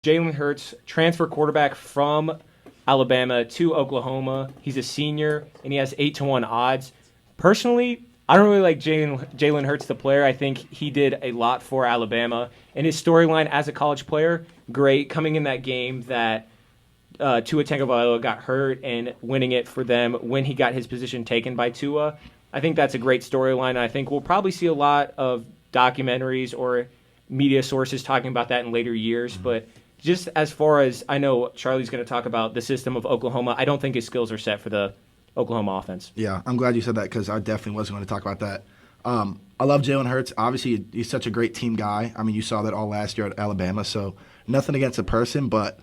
Jalen Hurts, transfer quarterback from Alabama to Oklahoma. He's a senior, and he has 8-1 odds. Personally, I don't really like Jalen Hurts, the player. I think he did a lot for Alabama. And his storyline as a college player, great. Coming in that game that Tua Tagovailoa got hurt and winning it for them when he got his position taken by Tua. I think that's a great storyline. I think we'll probably see a lot of documentaries or media sources talking about that in later years. But just as far as I know, Charlie's going to talk about the system of Oklahoma. I don't think his skills are set for the Oklahoma offense. Yeah, I'm glad you said that because I definitely wasn't going to talk about that. I love Jalen Hurts. Obviously, he's such a great team guy. I mean, you saw that all last year at Alabama, so nothing against the person, but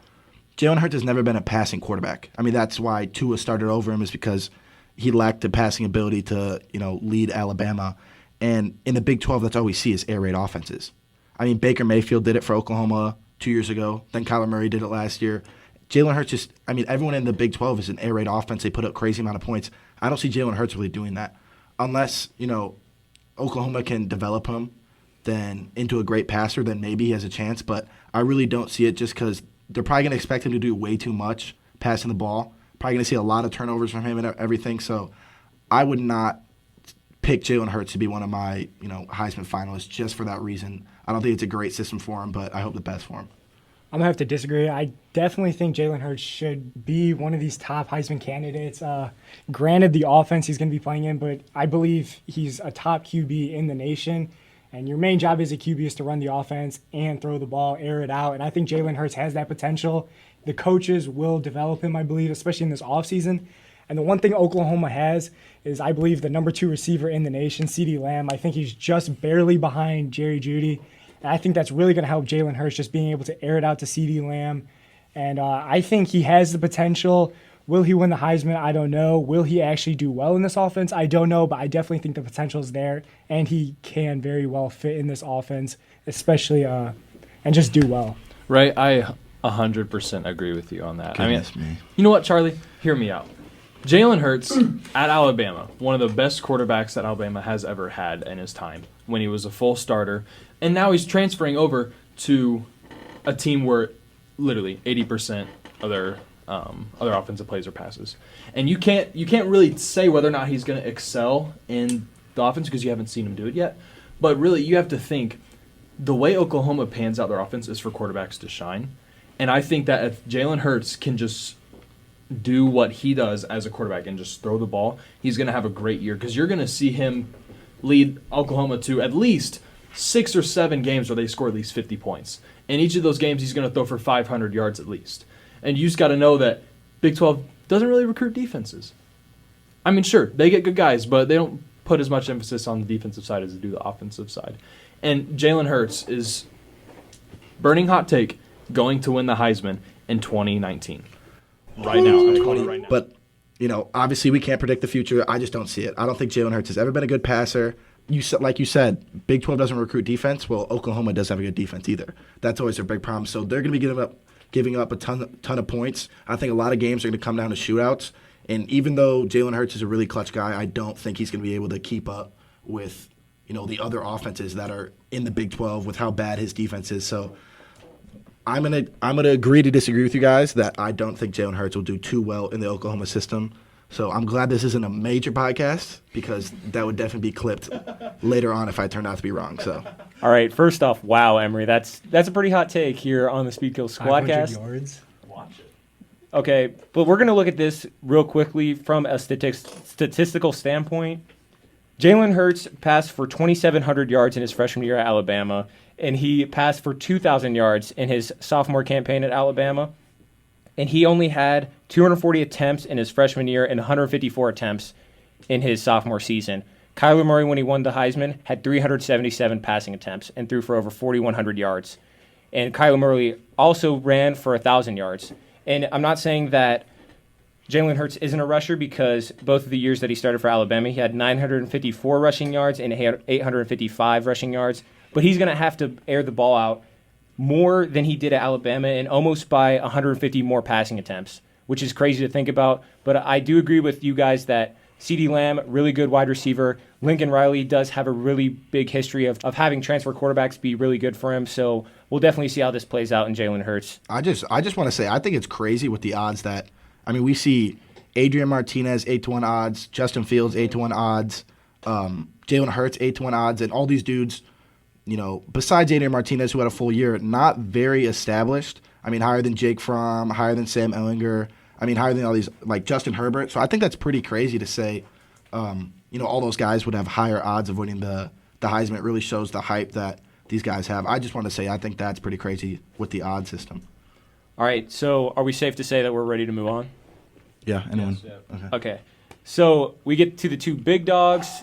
Jalen Hurts has never been a passing quarterback. I mean, that's why Tua started over him, is because he lacked the passing ability to, lead Alabama. And in the Big 12, that's all we see is air raid offenses. I mean, Baker Mayfield did it for Oklahoma 2 years ago. Then Kyler Murray did it last year. Jalen Hurts everyone in the Big 12 is an air raid offense. They put up crazy amount of points. I don't see Jalen Hurts really doing that. Unless, Oklahoma can develop him then into a great passer, then maybe he has a chance. But I really don't see it just because they're probably going to expect him to do way too much passing the ball. Probably going to see a lot of turnovers from him and everything. So I would not pick Jalen Hurts to be one of my, Heisman finalists just for that reason. I don't think it's a great system for him, but I hope the best for him. I'm going to have to disagree. I definitely think Jalen Hurts should be one of these top Heisman candidates. Granted, the offense he's going to be playing in, but I believe he's a top QB in the nation. And your main job as a QB is to run the offense and throw the ball, air it out. And I think Jalen Hurts has that potential. The coaches will develop him, I believe, especially in this offseason. And the one thing Oklahoma has is, I believe, the number 2 receiver in the nation, CeeDee Lamb. I think he's just barely behind Jerry Jeudy. And I think that's really going to help Jalen Hurts, just being able to air it out to CeeDee Lamb. And I think he has the potential. Will he win the Heisman? I don't know. Will he actually do well in this offense? I don't know, but I definitely think the potential is there, and he can very well fit in this offense, especially and just do well. Right, I 100% agree with you on that. Goodness You know what, Charlie? Hear me out. Jalen Hurts at Alabama, one of the best quarterbacks that Alabama has ever had in his time when he was a full starter. And now he's transferring over to a team where literally 80% of their other offensive plays are passes. And you can't really say whether or not he's going to excel in the offense because you haven't seen him do it yet. But really, you have to think the way Oklahoma pans out their offense is for quarterbacks to shine. And I think that if Jalen Hurts can just do what he does as a quarterback and just throw the ball, he's going to have a great year because you're going to see him lead Oklahoma to at least 6 or 7 games where they score at least 50 points. In each of those games, he's going to throw for 500 yards at least. And you just got to know that Big 12 doesn't really recruit defenses. I mean, sure, they get good guys, but they don't put as much emphasis on the defensive side as they do the offensive side. And Jalen Hurts is, burning hot take, going to win the Heisman in 2019. Right now. But, obviously we can't predict the future. I just don't see it. I don't think Jalen Hurts has ever been a good passer. Like you said, Big 12 doesn't recruit defense. Well, Oklahoma doesn't have a good defense either. That's always their big problem. So they're going to be giving up a ton of points. I think a lot of games are going to come down to shootouts. And even though Jalen Hurts is a really clutch guy, I don't think he's going to be able to keep up with, the other offenses that are in the Big 12 with how bad his defense is. So I'm gonna agree to disagree with you guys that I don't think Jalen Hurts will do too well in the Oklahoma system. So I'm glad this isn't a major podcast because that would definitely be clipped later on if I turned out to be wrong. So, all right. First off, wow, Emery, that's a pretty hot take here on the Speed Kill Squadcast. 500 yards. Watch it. Okay, but we're gonna look at this real quickly from a statistical standpoint. Jalen Hurts passed for 2,700 yards in his freshman year at Alabama, and he passed for 2,000 yards in his sophomore campaign at Alabama. And he only had 240 attempts in his freshman year and 154 attempts in his sophomore season. Kyler Murray, when he won the Heisman, had 377 passing attempts and threw for over 4,100 yards. And Kyler Murray also ran for 1,000 yards. And I'm not saying that Jalen Hurts isn't a rusher because both of the years that he started for Alabama, he had 954 rushing yards and he had 855 rushing yards. But he's going to have to air the ball out more than he did at Alabama and almost by 150 more passing attempts, which is crazy to think about. But I do agree with you guys that CeeDee Lamb, really good wide receiver. Lincoln Riley does have a really big history of having transfer quarterbacks be really good for him. So we'll definitely see how this plays out in Jalen Hurts. I just want to say I think it's crazy with the odds that we see Adrian Martinez 8-1 odds, Justin Fields 8-1 odds, Jalen Hurts 8-1 odds, and all these dudes, besides Adrian Martinez who had a full year, not very established. I mean, higher than Jake Fromm, higher than Sam Ehlinger. I mean, higher than all these like Justin Herbert. So I think that's pretty crazy to say. All those guys would have higher odds of winning the Heisman. It really shows the hype that these guys have. I just want to say I think that's pretty crazy with the odd system. All right, so are we safe to say that we're ready to move on? Yeah, anyone? Yes, Okay. So we get to the two big dogs,